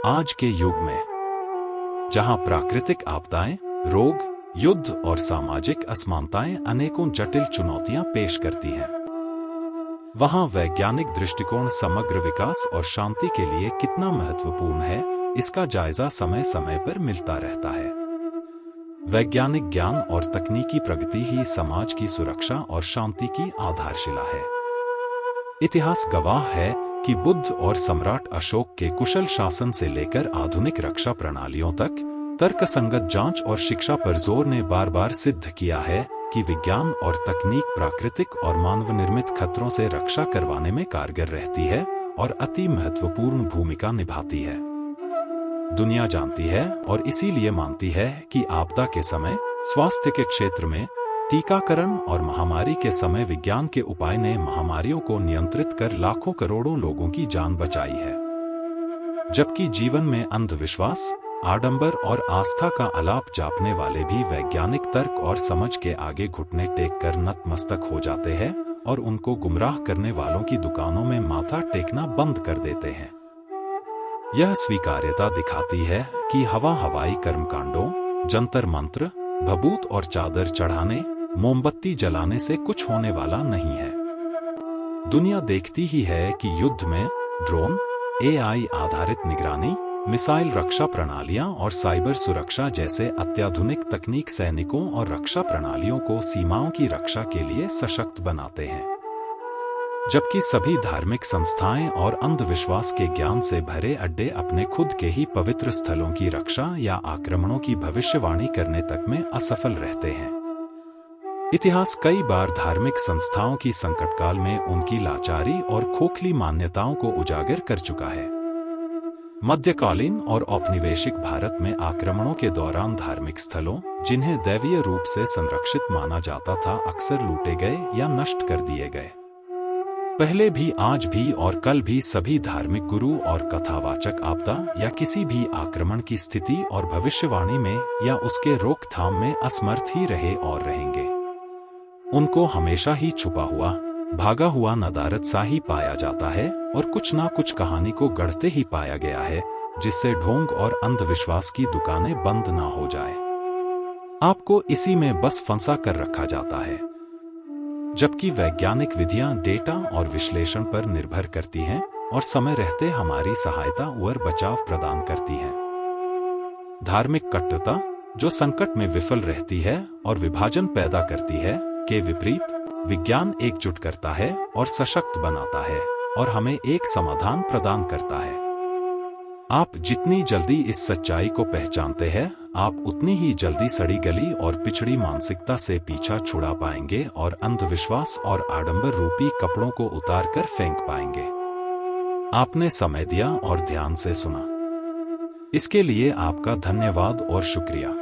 आज के युग में, जहां प्राकृतिक आपदाएं, रोग, युद्ध और सामाजिक असमानताएं अनेकों जटिल चुनौतियां पेश करती हैं, वहां वैज्ञानिक दृष्टिकोण समग्र विकास और शांति के लिए कितना महत्वपूर्ण है, इसका जायजा समय समय पर मिलता रहता है। वैज्ञानिक ज्ञान और तकनीकी प्रगति ही समाज की सुरक्षा और शांति की आधारशिला है। इतिहास गवाह है कि बुद्ध और सम्राट अशोक के कुशल शासन से लेकर आधुनिक रक्षा प्रणालियों तक तर्कसंगत जांच और शिक्षा पर जोर ने बार बार सिद्ध किया है कि विज्ञान और तकनीक प्राकृतिक और मानव निर्मित खतरों से रक्षा करवाने में कारगर रहती है और अति महत्वपूर्ण भूमिका निभाती है। दुनिया जानती है और इसीलिए मानती है कि आपदा के समय, स्वास्थ्य के क्षेत्र में, टीकाकरण और महामारी के समय विज्ञान के उपाय ने महामारियों को नियंत्रित कर लाखों करोड़ों लोगों की जान बचाई है। जबकि जीवन में अंधविश्वास, आडंबर और आस्था का अलाप जापने वाले भी वैज्ञानिक तर्क और समझ के आगे घुटने टेक कर नतमस्तक हो जाते हैं और उनको गुमराह करने वालों की दुकानों में माथा टेकना बंद कर देते हैं। यह स्वीकार्यता दिखाती है कि हवाई कर्मकांडों, जंतर मंत्र, भभूत और चादर चढ़ाने, मोमबत्ती जलाने से कुछ होने वाला नहीं है। दुनिया देखती ही है कि युद्ध में ड्रोन, एआई आधारित निगरानी, मिसाइल रक्षा प्रणालियां और साइबर सुरक्षा जैसे अत्याधुनिक तकनीक सैनिकों और रक्षा प्रणालियों को सीमाओं की रक्षा के लिए सशक्त बनाते हैं। जबकि सभी धार्मिक संस्थाएं और अंधविश्वास के ज्ञान से भरे अड्डे अपने खुद के ही पवित्र स्थलों की रक्षा या आक्रमणों की भविष्यवाणी करने तक में असफल रहते हैं। इतिहास कई बार धार्मिक संस्थाओं की संकटकाल में उनकी लाचारी और खोखली मान्यताओं को उजागर कर चुका है। मध्यकालीन और औपनिवेशिक भारत में आक्रमणों के दौरान धार्मिक स्थलों, जिन्हें दैवीय रूप से संरक्षित माना जाता था, अक्सर लूटे गए या नष्ट कर दिए गए। पहले भी, आज भी और कल भी सभी धार्मिक गुरु और कथावाचक आपदा या किसी भी आक्रमण की स्थिति और भविष्यवाणी में या उसके रोकथाम में असमर्थ ही रहे और रहेंगे। उनको हमेशा ही छुपा हुआ, भागा हुआ नदारद सा ही पाया जाता है और कुछ ना कुछ कहानी को गढ़ते ही पाया गया है, जिससे ढोंग और अंधविश्वास की दुकानें बंद ना हो जाए। आपको इसी में बस फंसा कर रखा जाता है। जबकि वैज्ञानिक विधियां डेटा और विश्लेषण पर निर्भर करती हैं और समय रहते हमारी सहायता और बचाव प्रदान करती हैं। धार्मिक कट्टरता, जो संकट में विफल रहती है और विभाजन पैदा करती है, के विपरीत विज्ञान एकजुट करता है और सशक्त बनाता है और हमें एक समाधान प्रदान करता है। आप जितनी जल्दी इस सच्चाई को पहचानते हैं, आप उतनी ही जल्दी सड़ी गली और पिछड़ी मानसिकता से पीछा छुड़ा पाएंगे और अंधविश्वास और आडंबर रूपी कपड़ों को उतार कर फेंक पाएंगे। आपने समय दिया और ध्यान से सुना। इसके लिए आपका धन्यवाद और शुक्रिया।